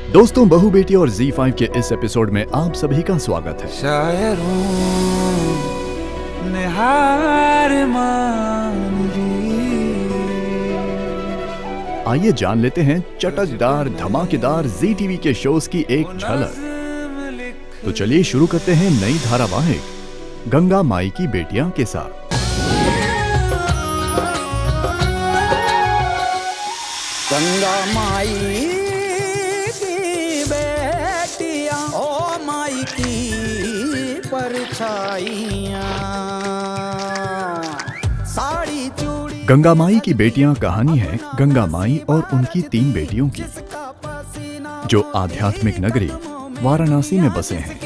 दोस्तों, बहू बेटी और Z5 के इस एपिसोड में आप सभी का स्वागत है। शायरों ने हार मान ली। आइए जान लेते हैं चटकदार धमाकेदार ZTV के शोज की एक झलक। तो चलिए शुरू करते हैं नई धारावाहिक गंगा माई की बेटियां के साथ। गंगा माई की बेटियां, ओ माई की परछाइयां, साड़ी चूड़ी। गंगा माई की बेटियां कहानी है गंगा माई और उनकी 3 बेटियों की, जो आध्यात्मिक नगरी वाराणसी में बसे हैं।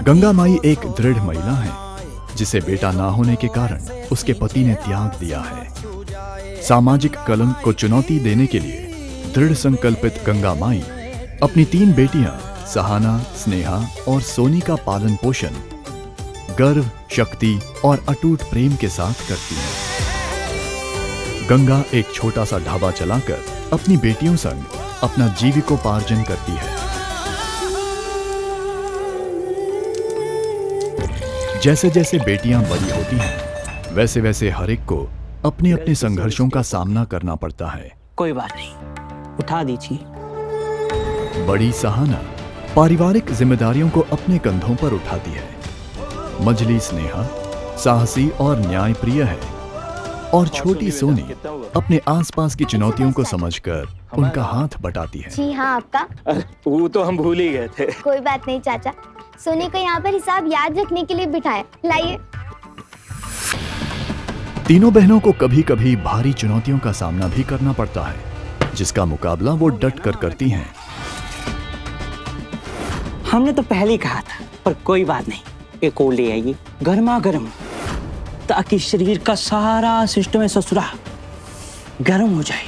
गंगा माई एक दृढ़ महिला है, जिसे बेटा ना होने के कारण उसके पति ने त्याग दिया है। सामाजिक कलंक को चुनौती देने के लिए दृढ़ संकल्पित गंगा माई अपनी 3 बेटियां सहाना, स्नेहा और सोनी का पालन पोषण गर्व, शक्ति और अटूट प्रेम के साथ करती है। गंगा एक छोटा सा ढाबा चलाकर अपनी बेटियों संग अपना जीविकोपार्जन करती है। जैसे जैसे बेटियां बड़ी होती हैं, वैसे वैसे हर एक को अपने अपने संघर्षों का सामना करना पड़ता है। कोई बात नहीं, उठा दीजिए। बड़ी सहाना पारिवारिक जिम्मेदारियों को अपने कंधों पर उठाती है। मझली स्नेहा साहसी और न्यायप्रिय है, और छोटी सोनी अपने आसपास की चुनौतियों को समझकर उनका हाथ बटाती है। जी हाँ, आपका। वो तो हम भूल ही गए थे। कोई बात नहीं चाचा, सोनी को यहाँ पर हिसाब याद रखने के लिए बिठाया। लाइए। तीनों बहनों को कभी कभी भारी चुनौतियों का सामना भी करना पड़ता है, जिसका मुकाबला वो डट कर करती हैं। हमने तो पहले ही कहा था, पर कोई बात नहीं, एक और ले आइए गर्मा गर्म, ताकि शरीर का सारा सिस्टम ससुरा गर्म हो जाए।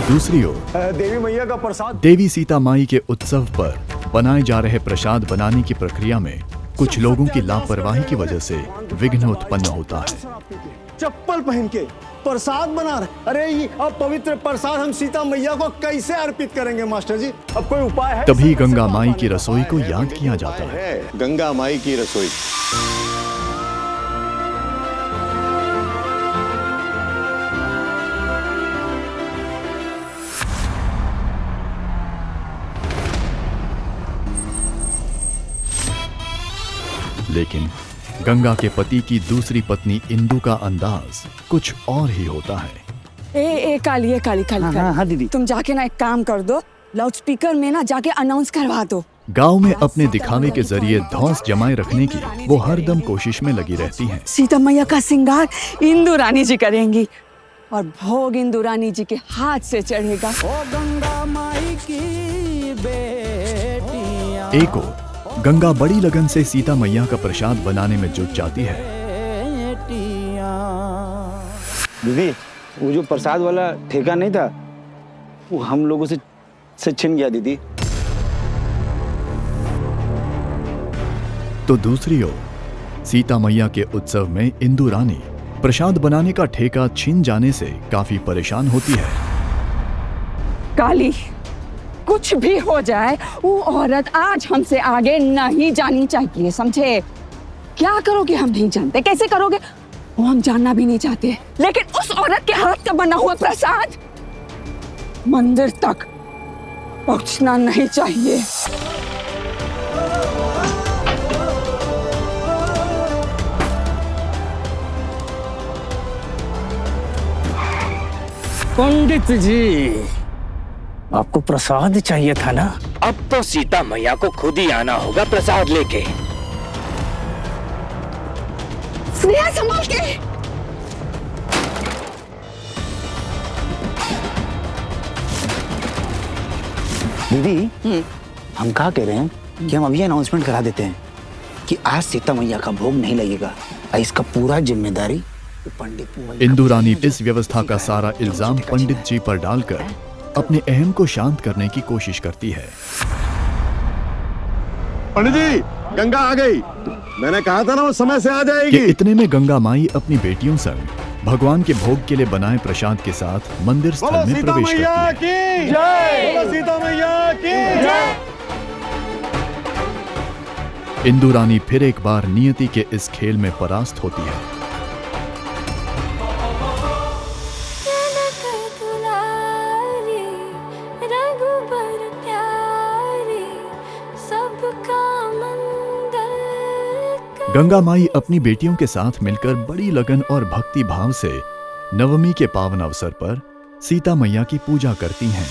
दूसरी ओर देवी मैया का प्रसाद। देवी सीता माई के उत्सव पर बनाए जा रहे प्रसाद बनाने की प्रक्रिया में कुछ लोगों की लापरवाही की वजह से विघ्न उत्पन्न होता है। चप्पल पहन के प्रसाद बना रहे। अरे ये अब पवित्र प्रसाद हम सीता मैया को कैसे अर्पित करेंगे मास्टर जी? अब कोई उपाय है? तभी गंगा माई की रसोई को याद किया जाता है। गंगा माई की रसोई। लेकिन गंगा के पति की दूसरी पत्नी इंदु का अंदाज कुछ और ही होता है। ए काली हाँ दीदी, तुम जाके ना एक काम कर दो, लाउड स्पीकर में ना जाके अनाउंस करवा दो। गांव में अपने दिखावे के जरिए धौंस जमाए रखने की वो हरदम कोशिश में लगी रहती हैं। सीता मैया का श्रृंगार इंदु रानी जी करेंगी और भोग इंदु रानी जी के हाथ से चढ़ेगा। ओ गंगा माई की बेटियां, एक और गंगा बड़ी लगन से सीता मैया का प्रसाद बनाने में जुट जाती है। दीदी, वो जो प्रसाद वाला ठेका नहीं था, वो हम लोगों से छिन गया दीदी। तो दूसरी ओर सीता मैया के उत्सव में इंदु रानी प्रसाद बनाने का ठेका छिन जाने से काफी परेशान होती है। काली, कुछ भी हो जाए, वो औरत आज हमसे आगे नहीं जानी चाहिए, समझे? क्या करोगे हम नहीं जानते, कैसे करोगे वो हम जानना भी नहीं चाहते, लेकिन उस औरत के हाथ का बना हुआ प्रसाद मंदिर तक पहुंचना नहीं चाहिए। पंडित जी, आपको प्रसाद चाहिए था ना? अब तो सीता मैया को खुद ही आना होगा प्रसाद लेके। स्नेहा, संभाल के। दीदी, हम कहा कह रहे हैं कि हम अभी अनाउंसमेंट करा देते हैं कि आज सीता मैया का भोग नहीं लगेगा, और इसका पूरा जिम्मेदारी पंडित। इंदु रानी इस व्यवस्था का सारा इल्जाम पंडित जी पर डालकर अपने अहम को शांत करने की कोशिश करती है। पंडित जी, गंगा आ गई। मैंने कहा था ना वो समय से आ कि जाएगी। इतने में गंगा माई अपनी बेटियों संग भगवान के भोग के लिए बनाए प्रसाद के साथ मंदिर स्थल बोलो में सीता प्रवेश मैया करती है। की जय। बोलो सीता मैया की जय। इंदु रानी फिर एक बार नियति के इस खेल में परास्त होती है। गंगा माई अपनी बेटियों के साथ मिलकर बड़ी लगन और भक्ति भाव से नवमी के पावन अवसर पर सीता मैया की पूजा करती हैं।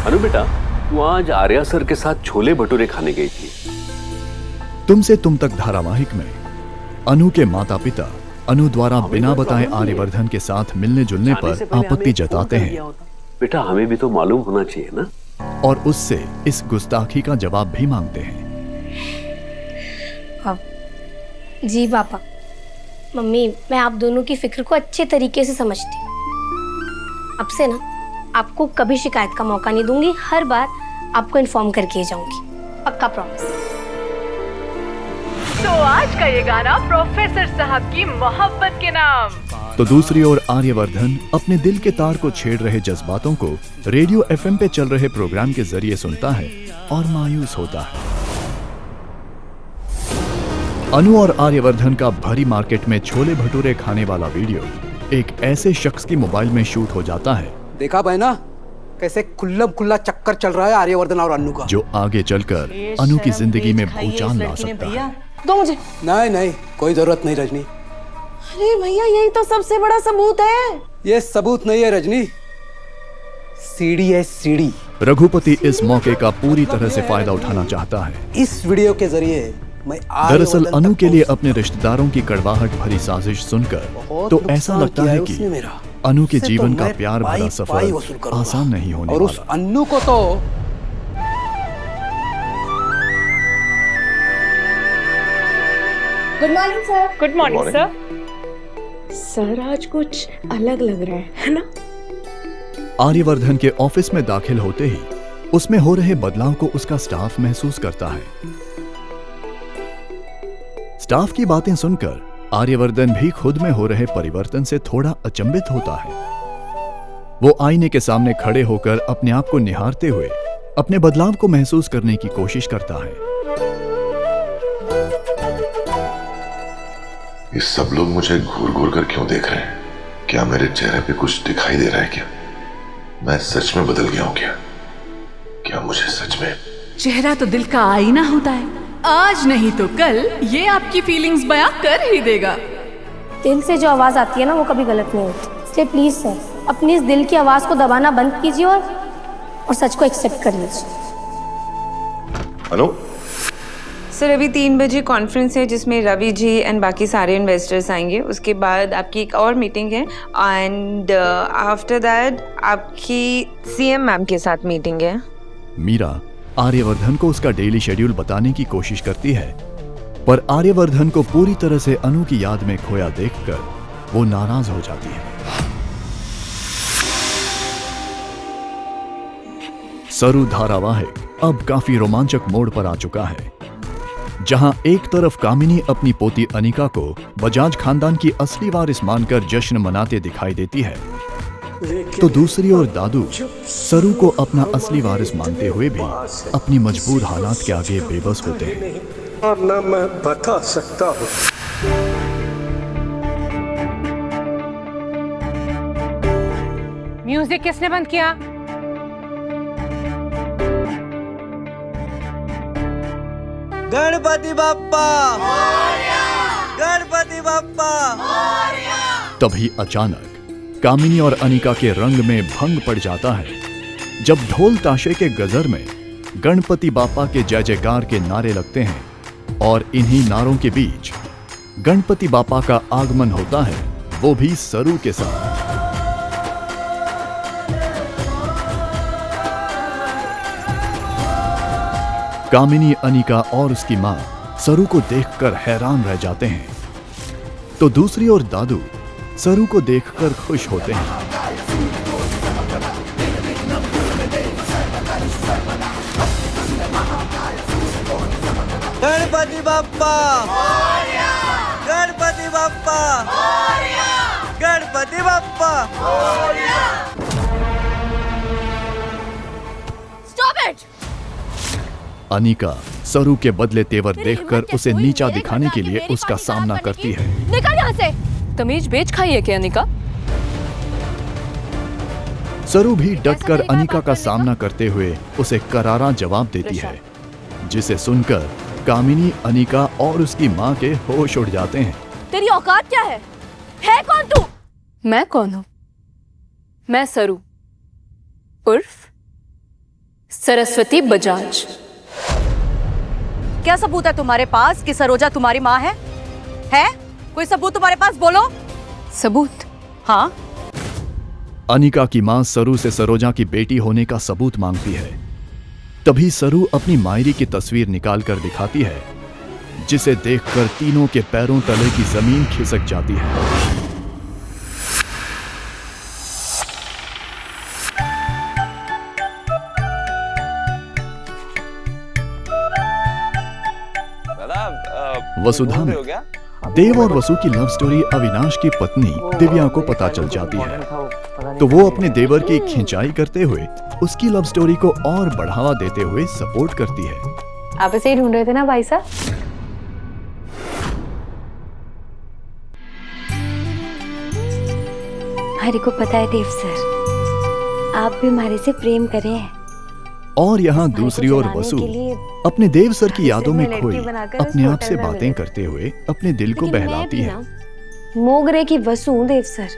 अनु बेटा, तू आज आर्या सर के साथ छोले भटूरे खाने गई थी। तुमसे तुम तक धारावाहिक में अनु के माता पिता अनु द्वारा बिना बताए आर्यवर्धन के साथ मिलने जुलने पर आपत्ति जताते हैं बेटा, हमें भी तो मालूम होना चाहिए ना, और उससे इस गुस्ताखी का जवाब भी मांगते हैं। जी पापा, मम्मी, मैं आप दोनों की फिक्र को अच्छे तरीके से समझती हूँ। अब से ना आपको कभी शिकायत का मौका नहीं दूंगी, हर बार आपको इन्फॉर्म करके ही जाऊंगी, पक्का प्रॉमिस। तो आज का ये गाना प्रोफेसर साहब की मोहब्बत के नाम। तो दूसरी ओर आर्यवर्धन अपने दिल के तार को छेड़ रहे जज्बातों को रेडियो FM पे चल रहे प्रोग्राम के जरिए सुनता है और मायूस होता है। अनु और आर्यवर्धन का भरी मार्केट में छोले भटूरे खाने वाला वीडियो एक ऐसे शख्स की मोबाइल में शूट हो जाता है, देखा बहना कैसे खुल्ला चक्कर चल रहा है आर्यवर्धन और अन्नू का, जो आगे चलकर अनु की जिंदगी में भूचाल ला सकता है। दो मुझे। नहीं, कोई जरूरत नहीं रजनी। अरे भैया, यही तो सबसे बड़ा सबूत है। ये सबूत नहीं है रजनी, सीढ़ी है सीढ़ी। रघुपति इस मौके का पूरी तरह से फायदा उठाना चाहता है। इस वीडियो के जरिए मैं दरअसल अनु के लिए अपने रिश्तेदारों की कड़वाहट भरी साजिश सुनकर तो ऐसा लगता है कि अनु के जीवन का प्यार भरा सफर आसान नहीं होने और उस अन्नू को तो good morning sir. Good morning sir. Sir आज कुछ अलग लग रहा है ना? आर्यवर्धन के ऑफिस में दाखिल होते ही उसमें हो रहे बदलाव को उसका स्टाफ महसूस करता है। स्टाफ की बातें सुनकर आर्यवर्धन भी खुद में हो रहे परिवर्तन से थोड़ा अचंभित होता है। वो आईने के सामने खड़े होकर अपने आप को निहारते हुए अपने बदलाव को महसूस करने की कोशिश करता है। ये सब लोग मुझे घूर घूर कर क्यों देख रहे हैं? क्या मेरे चेहरे पे कुछ दिखाई दे रहा है? क्या मैं सच में बदल गया हूं? क्या मुझे सच में? चेहरा तो दिल का आईना होता है, आज नहीं तो कल ये आपकी फीलिंग्स बयां कर ही देगा। दिल से जो आवाज आती है ना, वो कभी गलत नहीं होती। इसलिए प्लीज सर, अपनी इस दिल की आवाज को दबाना बंद कीजिए और सच को एक्सेप्ट कर लीजिए। हेलो सर, अभी 3 बजे कॉन्फ्रेंस है जिसमें रवि जी एंड बाकी सारे इन्वेस्टर्स आएंगे। उसके बाद आपकी एक और मीटिंग है एंड आफ्टर दैट आपकी CM मैम के साथ मीटिंग है। मीरा आर्यवर्धन को उसका डेली शेड्यूल बताने की कोशिश करती है, पर आर्यवर्धन को पूरी तरह से अनु की याद में खोया देखकर वो नाराज हो जाती है। सरु धारावाहिक अब काफी रोमांचक मोड़ पर आ चुका है, जहां एक तरफ कामिनी अपनी पोती अनिका को बजाज खानदान की असली वारिस मानकर जश्न मनाते दिखाई देती है, तो दूसरी ओर दादू सरू को अपना असली वारिस मानते हुए भी अपनी मजबूर हालात के आगे बेबस होते हैं। और ना मैं बता सकता हूँ। म्यूजिक किसने बंद किया? गणपति बाप्पा, गणपति बाप्पा। तभी अचानक कामिनी और अनिका के रंग में भंग पड़ जाता है, जब ढोल ताशे के गजर में गणपति बाप्पा के जय जयकार के नारे लगते हैं और इन्हीं नारों के बीच गणपति बाप्पा का आगमन होता है वो भी सरू के साथ। कामिनी, अनिका और उसकी मां सरू को देखकर हैरान रह जाते हैं, तो दूसरी ओर दादू सरू को देखकर खुश होते हैं। गणपति बाप्पा, गणपति बाप्पा, गणपति बाप्पा। Stop it! अनिका सरू के बदले तेवर देखकर उसे नीचा दिखाने के लिए उसका सामना करती है। निकल यहाँ से। तमीज बेच खाई है क्या अनिका? सरू भी डटकर अनिका का सामना करते हुए उसे करारा जवाब देती है, जिसे सुनकर कामिनी, अनिका और उसकी माँ के होश उड़ जाते हैं। तेरी औकात क्या है? है कौन तू? मैं कौन हूँ? मैं सरू उर्फ सरस्वती बजाज। क्या सबूत है तुम्हारे पास कि सरोजा तुम्हारी माँ है? है? कोई सबूत तुम्हारे पास? बोलो। सबूत? हाँ। अनिका की माँ सरू से सरोजा की बेटी होने का सबूत मांगती है। तभी सरू अपनी मायरी की तस्वीर निकाल कर दिखाती है, जिसे देखकर तीनों के पैरों तले की जमीन खिसक जाती है। वसुधा में देव और वसु की लव स्टोरी अविनाश की पत्नी दिव्या को पता चल जाती है, तो वो अपने देवर की खिंचाई करते हुए उसकी लव स्टोरी को और बढ़ावा देते हुए सपोर्ट करती है। आप इसे ही ढूंढ रहे थे ना भाई साहब? हमारे को पता है देव सर, आप भी हमारे से प्रेम करें। और यहाँ दूसरी ओर वसु अपने देव सर की यादों में खोई अपने आप से बातें करते हुए अपने दिल को बहलाती है। मोगरे की वसु देव सर,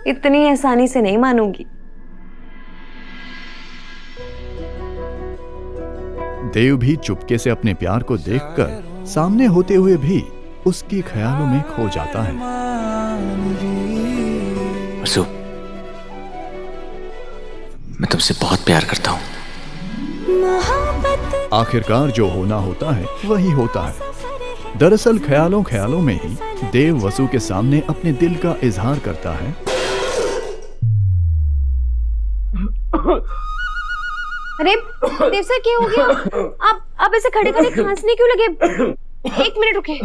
इतनी आसानी से नहीं मानूंगी। देव भी चुपके से अपने प्यार को देखकर सामने होते हुए भी उसके ख्यालों में खो जाता है। वसु, मैं तुमसे बहुत प्यार करता हूँ। आखिरकार जो होना होता है वही होता है। दरअसल ख्यालों में ही देव वसु के सामने अपने दिल का इजहार करता है। अरे देव सर क्या हो गया? आप ऐसे खड़े खड़े खांसने क्यों लगे? एक मिनट रुके।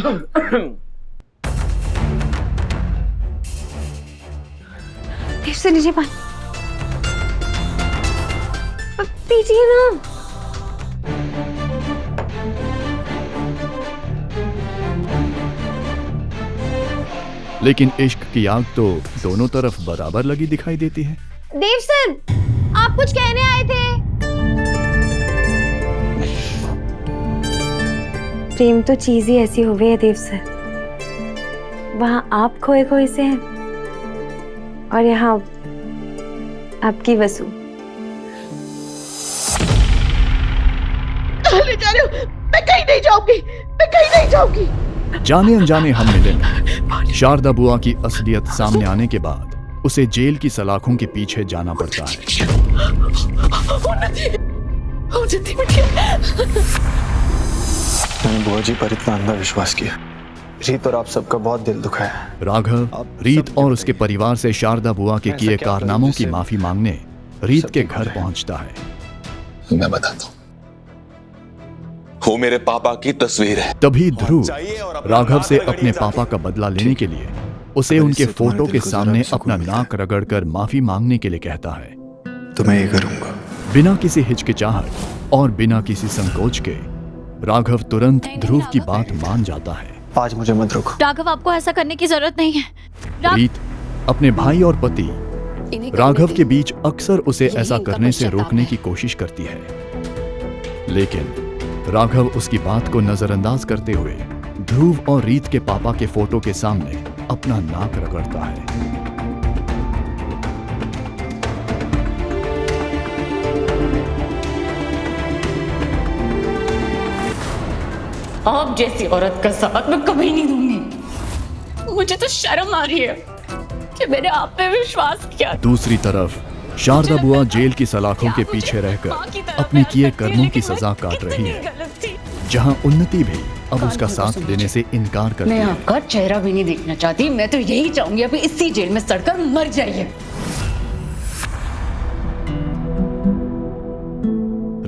देव सर लीजिए पानी, पीजिए ना। लेकिन इश्क की आग तो दोनों तरफ बराबर लगी दिखाई देती है। देव सर, आप कुछ कहने आए थे? प्रेम तो चीज ही ऐसी हो गई है देव सर, वहां आप खोए खोए से हैं और यहाँ आपकी वसु। ले जा रहे हो? मैं कहीं नहीं जाऊंगी, मैं कहीं नहीं जाऊंगी। जाने अनजाने हम मिलेंगे। शारदा बुआ की असलियत सामने आने के बाद उसे जेल की सलाखों के पीछे जाना पड़ता है। मैंने बुआ जी पर इतना अंधा विश्वास किया। रीत और आप सबका बहुत दिल दुखाया। राघव रीत और उसके परिवार से शारदा बुआ के किए कारनामों की माफी मांगने रीत के घर पहुंचता है। मैं बताता हूँ, वो मेरे पापा की तस्वीर है। तभी ध्रुव राघव से अपने पापा का बदला लेने के लिए उसे उनके फोटो के सामने अपना नाक रगड़कर माफी मांगने के लिए कहता है। तो मैं ये करूंगा। बिना किसी हिचकिचाहट और बिना किसी संकोच के राघव तुरंत ध्रुव की बात मान जाता है। आज मुझे मत रोको। राघव, आपको ऐसा करने की जरूरत नहीं है। रीत अपने भाई और पति राघव के बीच अक्सर उसे ऐसा करने से रोकने की कोशिश करती है, लेकिन राघव उसकी बात को नजरअंदाज करते हुए ध्रुव और रीत के पापा के फोटो के सामने अपना नाक रगड़ता है। आप जैसी औरत का साथ मैं कभी नहीं दूंगी। मुझे तो शर्म आ रही है कि मैंने आप पे विश्वास किया। दूसरी तरफ शारदा बुआ जेल की सलाखों के पीछे रहकर अपने किए कर्मों की सजा काट रही है, जहां उन्नति भी अब उसका साथ देने से इनकार करती मैं है। आपका चेहरा भी नहीं देखना चाहती। मैं तो यही चाहूंगी अभी इसी जेल में सड़कर मर जाइए।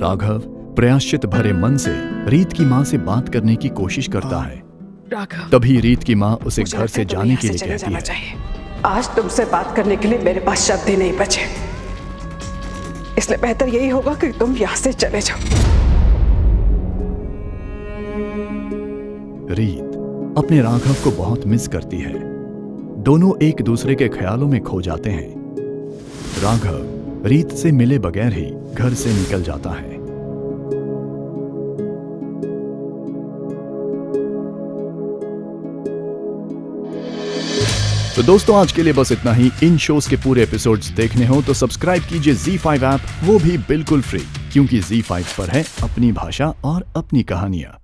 राघव प्रयाश्चित भरे मन से रीत की माँ से बात करने की कोशिश करता है। राघव, तभी रीत की माँ उसे मुझे घर लगता से है तुम्हें जाने यहाँ के से लिए चले कहती जाना है। चाहिए। आज तुमसे बात करने के लिए मेरे पास शब्द ही नहीं बचे, इसलिए बेहतर यही होगा कि तुम यहाँ से चले जाओ। रीत अपने राघव को बहुत मिस करती है। दोनों एक दूसरे के ख्यालों में खो जाते हैं। राघव रीत से मिले बगैर ही घर से निकल जाता है। तो दोस्तों आज के लिए बस इतना ही। इन शोज के पूरे एपिसोड्स देखने हो तो सब्सक्राइब कीजिए ZEE5 ऐप, वो भी बिल्कुल फ्री, क्योंकि ZEE5 पर है अपनी भाषा और अपनी कहानियां।